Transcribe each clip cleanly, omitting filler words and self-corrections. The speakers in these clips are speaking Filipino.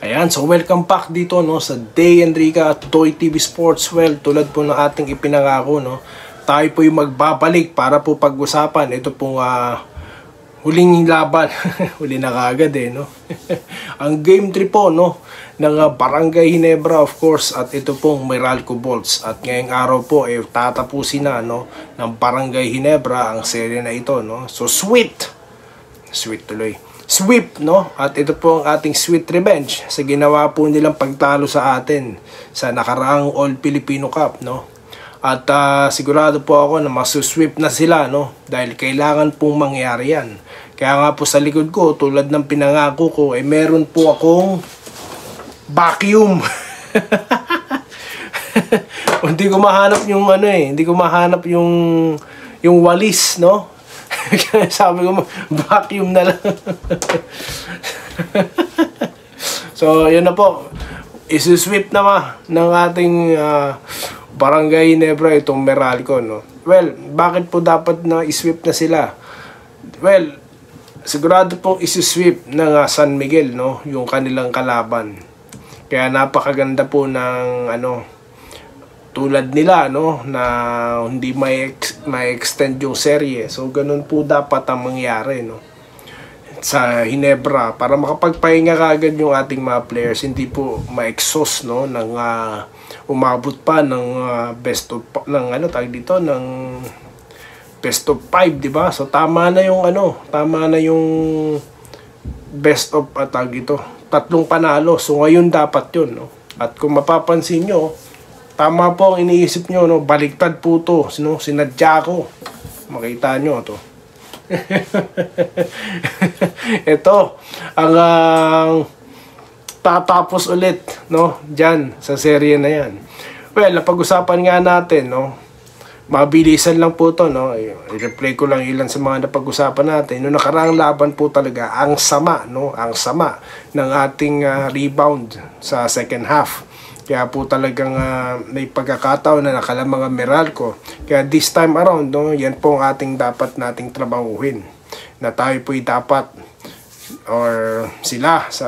Ayan, so welcome back dito no sa Day Enrica at Toy TV Sports. Well, tulad po ng ating ipinangako no, tayo po yung magbabalik para po pag-usapan ito pong huling laban. Huli na kaagad no. Ang game 3 po no ng Barangay Ginebra of course, at ito pong Meralco Bolts. At ngayong araw po tatapusin na no ng Barangay Ginebra ang serye na ito no. So sweet tuloy. Sweep, no? At ito po ang ating sweet revenge sa ginawa po nilang pagtalo sa atin sa nakaraang All Filipino Cup, no? At sigurado po ako na masusweep na sila, no? Dahil kailangan pong mangyari yan. Kaya nga po sa likod ko, tulad ng pinangako ko, meron po akong vacuum. Hindi ko mahanap yung hindi ko mahanap yung walis, no? Sabi ko, vacuum na lang. So, yun na po. Isusweep na ng ating Barangay Ginebra itong Meralco, no? Well, bakit po dapat na isweep na sila? Well, sigurado pong isusweep ng San Miguel, no? Yung kanilang kalaban. Kaya napakaganda po ng tulad nila no na hindi may extend yung serye. So ganun po dapat ang mangyari no sa Ginebra para makapagpahinga kaagad yung ating mga players, hindi po ma-exhaust no ng umabot pa ng best of ng ng best of 5, di ba? So tama na yung best of tatlong panalo. So ngayon dapat yun no. At kung mapapansin nyo, tama po ang iniisip nyo, no? Baliktad po to, no? Sinadya ko. Makita nyo to. Ito, ang tatapos ulit, no? Diyan, sa serye na yan. Well, napag-usapan nga natin, no? Mabilisan lang po to, no? I-replay ko lang ilan sa mga napag-usapan natin. Noong nakaraang laban po talaga, ang sama, no? Ang sama ng ating rebound sa second half. Kaya po talagang may pagkakataon na nakalamang ang Meralco. Kaya this time around, no, yan po ang ating dapat nating trabahuhin. Na tayo po'y dapat, or sila sa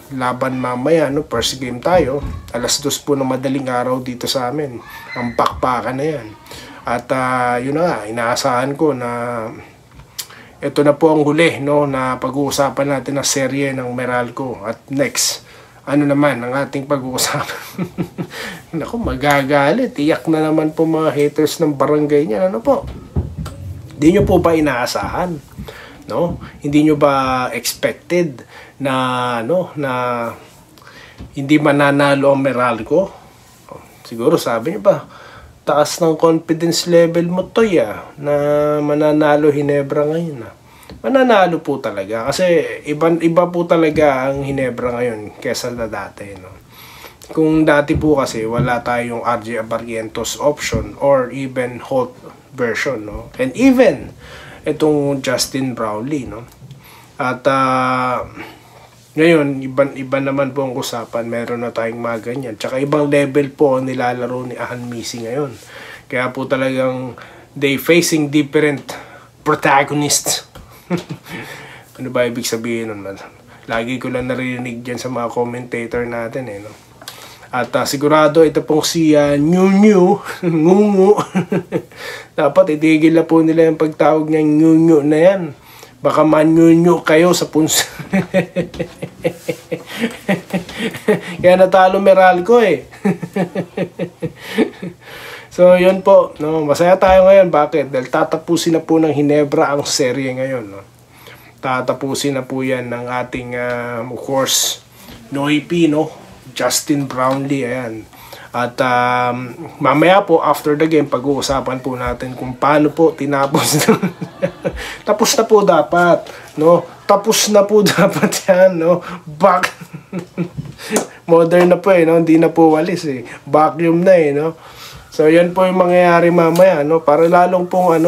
laban mamaya, no, first game tayo. 2:00 po ng madaling araw dito sa amin. Ang bakbakan na yan. At yun na nga, inaasahan ko na ito na po ang huli, no, na pag-uusapan natin ng serye ng Meralco. At next, naman ang ating pag-uusapan. Naku, magagalit. Iyak na naman po mga haters ng barangay niya. Ano po? Hindi nyo po ba inaasahan? No? Hindi nyo ba expected na na hindi mananalo ang Meralco? Siguro sabi nyo ba, taas ng confidence level mo to na mananalo Ginebra ngayon mananalo po talaga kasi iba po talaga ang Ginebra ngayon kesa na dati, no? Kung dati po kasi wala tayong RJ Abarrientos option or even Holt version, no? And even itong Justin Brownlee, no? At ngayon iba naman po ang usapan, meron na tayong mga ganyan. Tsaka ibang level po ang nilalaro ni Ahan Misi ngayon. Kaya po talagang they facing different protagonists. Ano ba ibig sabihin nun, man? Lagi ko lang narinig dyan sa mga commentator natin no? At sigurado ito pong si Ngungu dapat itigil na po nila yung pagtawag niya Ngungu na yan. Baka manyunyo kayo sa punso. Kaya natalo Meralco So, yun po, no? Masaya tayo ngayon. Bakit? Dahil tatapusin na po ng Ginebra ang serye ngayon, no? Tatapusin na po yan ng ating, of course, Noipi, no? Justin Brownlee, ayan. At mamaya po, after the game, pag-uusapan po natin kung paano po tinapos. Tapos na po dapat, no? Tapos na po dapat yan, no? Modern na po, no? Hindi na po walis, Vacuum na, no? So, yan po yung mangyayari mamaya, no? Para lalong pong,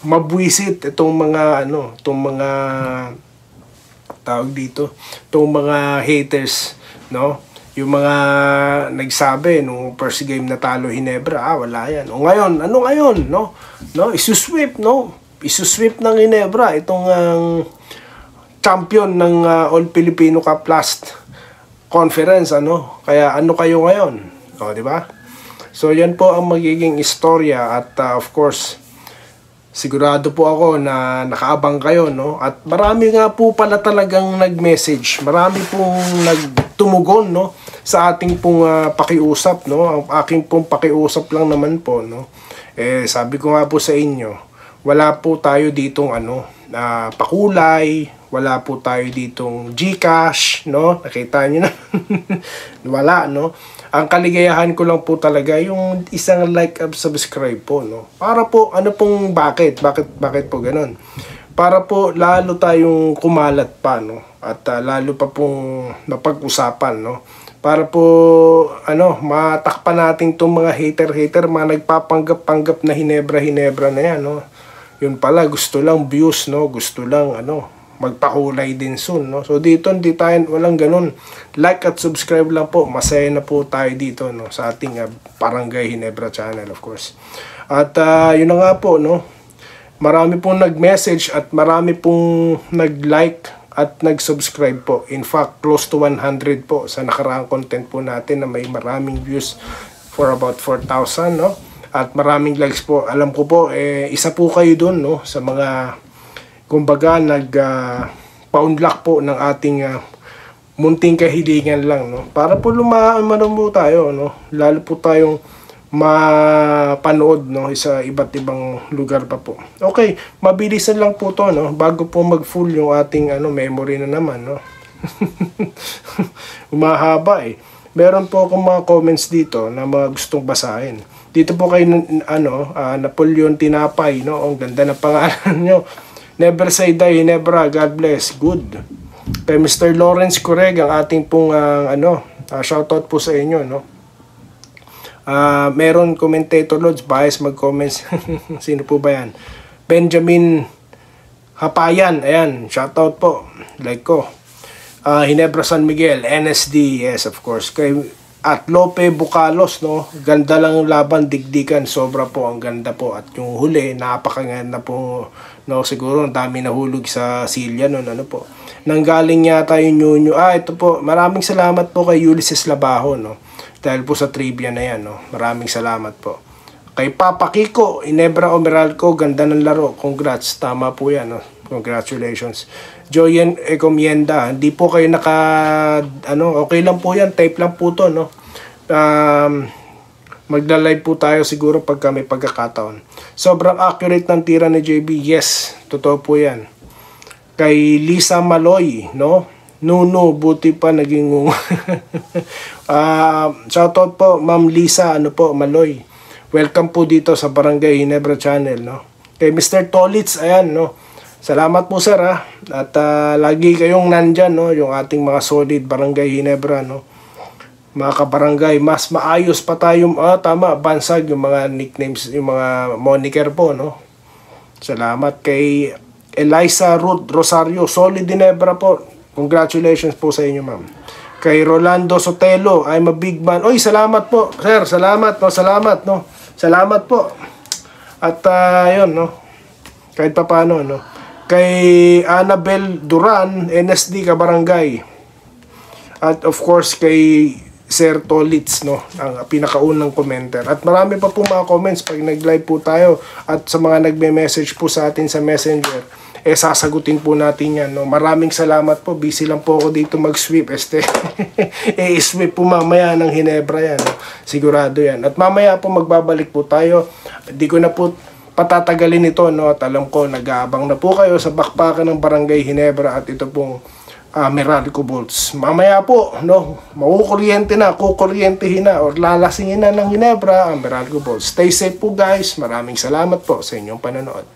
mabwisit itong mga, tawag dito, itong mga haters, no? Yung mga nagsabi, nung first game na talo Ginebra, wala yan. O ngayon, ano ngayon, no? Isusweep, no? Isusweep ng Ginebra, itong champion ng All Filipino Cup last conference, ano? Kaya ano kayo ngayon? O, di ba? So, yan po ang magiging istorya at of course, sigurado po ako na nakaabang kayo, no? At marami nga po pala talagang nag-message. Marami pong nagtumugon, no? Sa ating pong pakiusap, no? Ang aking pong pakiusap lang naman po, no? Sabi ko nga po sa inyo, wala po tayo ditong pakulay, wala po tayo ditong GCash, no? Nakita niyo na. Wala, no? Ang kaligayahan ko lang po talaga yung isang like at subscribe po, no? Para po, bakit po ganun? Para po lalo tayong kumalat pa, no? At lalo pa pong napag-usapan, no? Para po, matakpan natin itong mga hater, mga nagpapanggap-panggap na Hinebra na yan, no? Yun pala, gusto lang views, no? Gusto lang, magpakulay din soon, no? So dito hindi tayo, walang ganun. Like at subscribe lang po, masaya na po tayo dito, no? Sa ating Barangay Hinebra channel, of course. At yun na nga po, no? Marami pong nag-message at marami pong nag-like at nag-subscribe po. In fact, close to 100 po sa nakaraang content po natin na may maraming views for about 4,000, no? At maraming likes po. Alam ko po, isa po kayo dun, no? Sa mga kumbaga nag-pa-unlock po ng ating munting kahilingan lang, no? Para po lumaan po tayo, no? Lalo po tayong mapanood, no? Sa iba't ibang lugar pa po. Okay, mabilisan lang po to, no? Bago po mag-full yung ating memory na naman, no? Umahaba eh. Meron po akong mga comments dito na mga gustong basahin. Dito po kay Napoleon Tinapay, no? Ang ganda ng pangalan nyo. Never say die, Hinebra, God bless. Good. Kay Mr. Lawrence Correg, ang ating pong shoutout po sa inyo, no? Meron commentator loads, bias mag-comments. Sino po ba yan? Benjamin Hapayan, ayan, shoutout po. Like ko. Hinebra San Miguel, NSD, yes, of course. At Lope Bucalos, no? Ganda lang yung laban, digdigan, sobra po, ang ganda po. At yung huli, napakaganda po, no? Siguro, ang dami nahulog sa silya, no? Po. Nanggaling yata yung Nyunyo. Ito po, maraming salamat po kay Ulysses Labajo, no? Dahil po sa trivia na yan, no? Maraming salamat po. Kay Papa Kiko, Hinebra Omeralco, ganda ng laro. Congrats, tama po yan, no? Congratulations. Joyen Ecomienda, hindi po kayo okay lang po yan, type lang po to, no? Magla-live po tayo siguro pagka may pagkakataon. Sobrang accurate ng tira ni JB, yes, totoo po yan. Kay Lisa Maloy, no? Nuno, buti pa naging shoutout po, Ma'am Lisa, Maloy. Welcome po dito sa Barangay Hinebra channel, no? Kay Mr. Tolitz, ayan, no? Salamat po sir, ha? At lagi kayong nandyan, no? Yung ating mga solid Barangay Hinebra, no? Mga kabarangay, mas maayos pa tayo, tama, bansag yung mga nicknames, yung mga moniker po, no? Salamat kay Eliza Ruth Rosario, solid Hinebra po. Congratulations po sa inyo, ma'am. Kay Rolando Sotelo, I'm a big man. Oy, salamat po, sir. Salamat, no? Salamat, no? Salamat po. At yun, no? Kahit pa paano, no? Kay Annabel Duran, NSD Kabarangay. At of course kay Sir Tolitz, no, ang pinakaunang commenter. At marami pa po mga comments pag nag-live po tayo. At sa mga nagme-message po sa atin sa Messenger, sasagutin po natin yan, no. Maraming salamat po. Busy lang po ako dito mag-sweep. I-sweep po mamaya ng Hinebra yan, no? Sigurado yan. At mamaya po magbabalik po tayo. Di ko na po patatagalin ito, no? At alam ko, nag-aabang na po kayo sa bakbakan ng Barangay Hinebra at ito pong Meralco Bolts. Mamaya po, no? Kukuryentehin na or lalasingin na ng Hinebra ang Meralco Bolts. Stay safe po guys. Maraming salamat po sa inyong panonood.